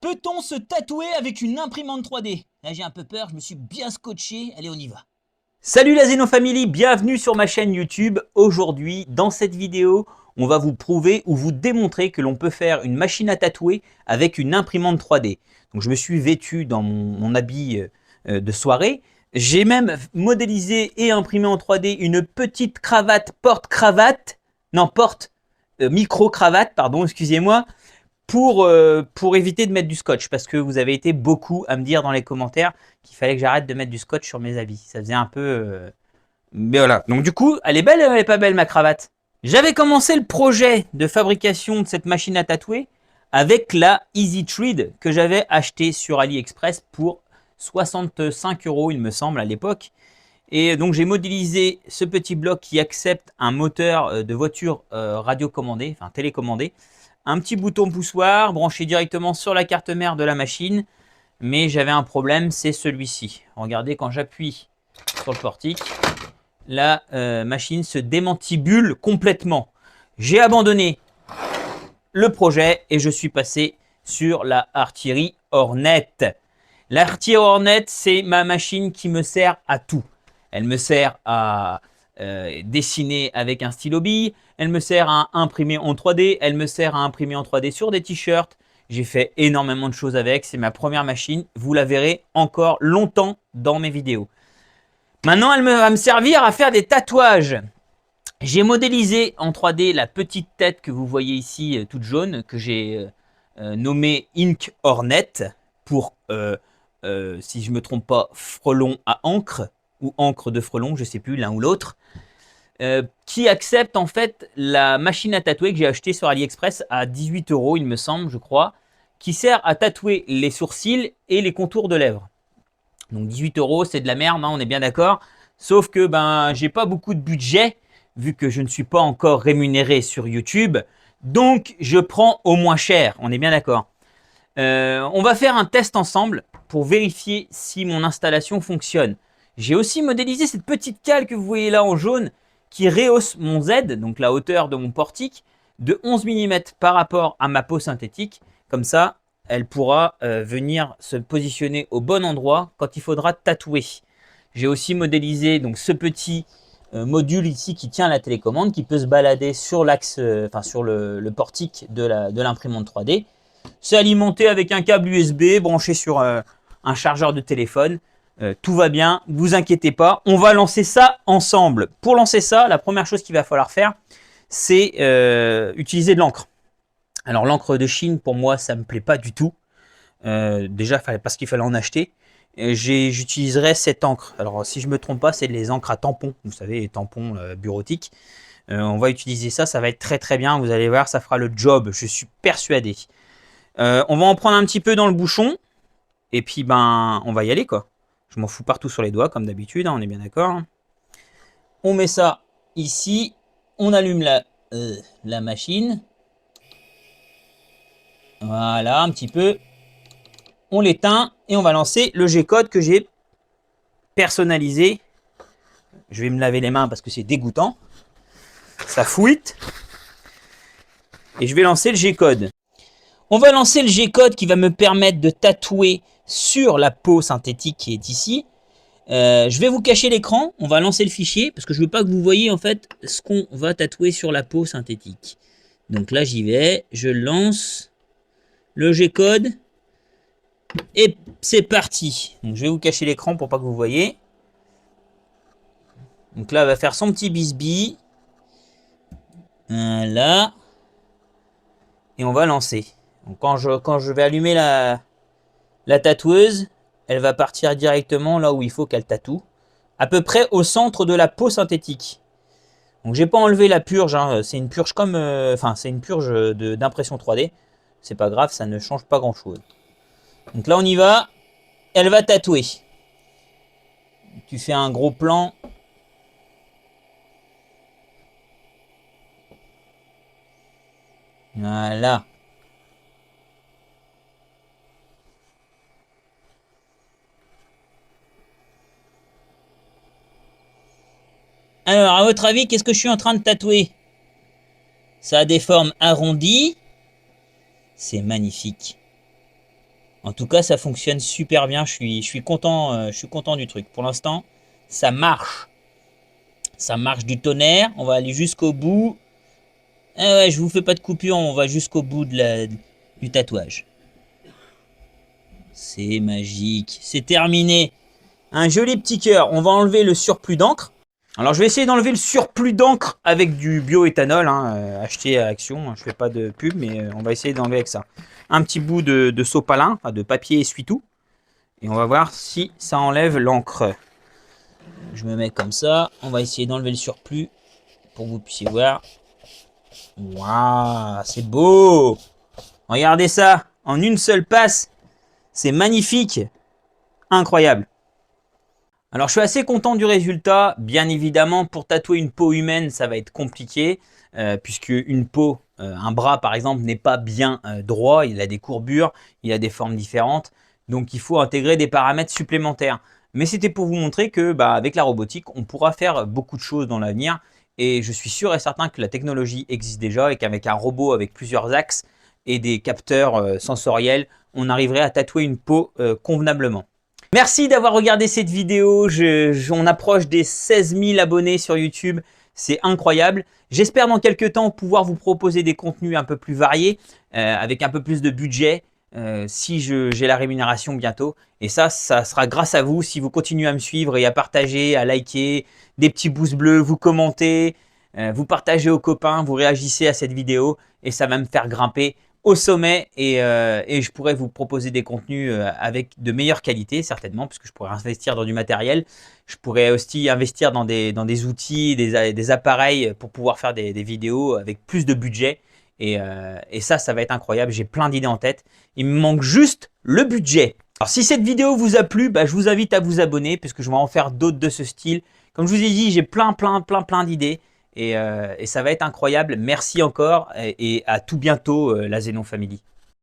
Peut-on se tatouer avec une imprimante 3D? Là j'ai un peu peur, je me suis bien scotché, allez on y va. Salut la Xenofamily, bienvenue sur ma chaîne YouTube. Aujourd'hui, dans cette vidéo, on va vous prouver ou vous démontrer que l'on peut faire une machine à tatouer avec une imprimante 3D. Donc je me suis vêtu dans mon habit de soirée. J'ai même modélisé et imprimé en 3D une petite cravate porte-cravate, non micro-cravate, pardon, excusez-moi, pour éviter de mettre du scotch, parce que vous avez été beaucoup à me dire dans les commentaires qu'il fallait que j'arrête de mettre du scotch sur mes habits. Ça faisait un peu... Mais voilà. Donc du coup, elle est belle, elle est pas belle ma cravate? J'avais commencé le projet de fabrication de cette machine à tatouer avec la Easy Thread que j'avais acheté sur AliExpress pour 65 € il me semble à l'époque. Et donc j'ai modélisé ce petit bloc qui accepte un moteur de voiture radiocommandé, enfin télécommandé. Un petit bouton poussoir branché directement sur la carte mère de la machine. Mais j'avais un problème, c'est celui-ci. Regardez, quand j'appuie sur le portique, la machine se démantibule complètement. J'ai abandonné le projet et je suis passé sur la Artillery Hornet. L'Artillery Hornet, c'est ma machine qui me sert à tout. Elle me sert à dessiner avec un stylo bille, elle me sert à imprimer en 3D, elle me sert à imprimer en 3D sur des t-shirts. J'ai fait énormément de choses avec, c'est ma première machine, vous la verrez encore longtemps dans mes vidéos. Maintenant, elle va me servir à faire des tatouages. J'ai modélisé en 3D la petite tête que vous voyez ici, toute jaune, que j'ai nommée Ink Hornet, pour, si je ne me trompe pas, frelon à encre, ou encre de frelon, je ne sais plus, l'un ou l'autre, qui accepte en fait la machine à tatouer que j'ai achetée sur AliExpress à 18 € il me semble, je crois, qui sert à tatouer les sourcils et les contours de lèvres. Donc 18 €, c'est de la merde, hein, on est bien d'accord. Sauf que ben j'ai pas beaucoup de budget, vu que je ne suis pas encore rémunéré sur YouTube. Donc je prends au moins cher, on est bien d'accord. On va faire un test ensemble pour vérifier si mon installation fonctionne. J'ai aussi modélisé cette petite cale que vous voyez là en jaune qui rehausse mon Z, donc la hauteur de mon portique, de 11 mm par rapport à ma peau synthétique. Comme ça, elle pourra venir se positionner au bon endroit quand il faudra tatouer. J'ai aussi modélisé donc ce petit module ici qui tient la télécommande, qui peut se balader sur l'axe, sur le portique de l'imprimante 3D. C'est alimenté avec un câble USB branché sur un chargeur de téléphone. Tout va bien, ne vous inquiétez pas. On va lancer ça ensemble. Pour lancer ça, la première chose qu'il va falloir faire, c'est utiliser de l'encre. Alors l'encre de Chine, pour moi, ça ne me plaît pas du tout. Déjà, parce qu'il fallait en acheter. J'utiliserai cette encre. Alors si je ne me trompe pas, c'est les encres à tampons. Vous savez, les tampons bureautiques. On va utiliser ça, ça va être très très bien. Vous allez voir, ça fera le job, je suis persuadé. On va en prendre un petit peu dans le bouchon. Et puis, ben, on va y aller, quoi. Je m'en fous partout sur les doigts, comme d'habitude, hein, on est bien d'accord. On met ça ici. On allume la machine. Voilà, un petit peu. On l'éteint et on va lancer le G-code que j'ai personnalisé. Je vais me laver les mains parce que c'est dégoûtant. Ça fouite. Et je vais lancer le G-code. On va lancer le G-code qui va me permettre de tatouer sur la peau synthétique qui est ici. Je vais vous cacher l'écran, on va lancer le fichier parce que je ne veux pas que vous voyez en fait ce qu'on va tatouer sur la peau synthétique. Donc là j'y vais, je lance le G-code et c'est parti. Donc je vais vous cacher l'écran pour pas que vous voyez. Donc là elle va faire son petit bisbis. Voilà. Et on va lancer. Donc quand je vais allumer la tatoueuse, elle va partir directement là où il faut qu'elle tatoue, à peu près au centre de la peau synthétique. Donc j'ai pas enlevé la purge, hein. C'est une purge comme, c'est une purge d'impression 3D. C'est pas grave, ça ne change pas grand chose. Donc là on y va, elle va tatouer. Tu fais un gros plan. Voilà. Alors, à votre avis, qu'est-ce que je suis en train de tatouer? Ça a des formes arrondies. C'est magnifique. En tout cas, ça fonctionne super bien. Je suis content du truc. Pour l'instant, ça marche. Ça marche du tonnerre. On va aller jusqu'au bout. Ah ouais, je vous fais pas de coupure. On va jusqu'au bout du tatouage. C'est magique. C'est terminé. Un joli petit cœur. On va enlever le surplus d'encre. Alors, je vais essayer d'enlever le surplus d'encre avec du bioéthanol, acheté à Action. Je fais pas de pub, mais on va essayer d'enlever avec ça. Un petit bout de sopalin, enfin de papier essuie-tout. Et on va voir si ça enlève l'encre. Je me mets comme ça. On va essayer d'enlever le surplus pour que vous puissiez voir. Waouh, c'est beau! Regardez ça, en une seule passe. C'est magnifique. Incroyable. Alors, je suis assez content du résultat. Bien évidemment, pour tatouer une peau humaine, ça va être compliqué. Puisque une peau, un bras par exemple, n'est pas bien droit. Il a des courbures, il a des formes différentes. Donc, il faut intégrer des paramètres supplémentaires. Mais c'était pour vous montrer que avec la robotique, on pourra faire beaucoup de choses dans l'avenir. Et je suis sûr et certain que la technologie existe déjà et qu'avec un robot avec plusieurs axes et des capteurs sensoriels, on arriverait à tatouer une peau convenablement. Merci d'avoir regardé cette vidéo. On approche des 16 000 abonnés sur YouTube. C'est incroyable. J'espère dans quelques temps pouvoir vous proposer des contenus un peu plus variés, avec un peu plus de budget, si j'ai la rémunération bientôt. Et ça sera grâce à vous, si vous continuez à me suivre et à partager, à liker, des petits pouces bleus, vous commentez, vous partagez aux copains, vous réagissez à cette vidéo et ça va me faire grimper au sommet et je pourrais vous proposer des contenus avec de meilleure qualité certainement, puisque je pourrais investir dans du matériel. Je pourrais aussi investir dans des outils, des appareils pour pouvoir faire des vidéos avec plus de budget. Et ça va être incroyable. J'ai plein d'idées en tête. Il me manque juste le budget. Alors si cette vidéo vous a plu, je vous invite à vous abonner puisque je vais en faire d'autres de ce style. Comme je vous ai dit, j'ai plein d'idées. Et ça va être incroyable. Merci encore et à tout bientôt la Zeno Family.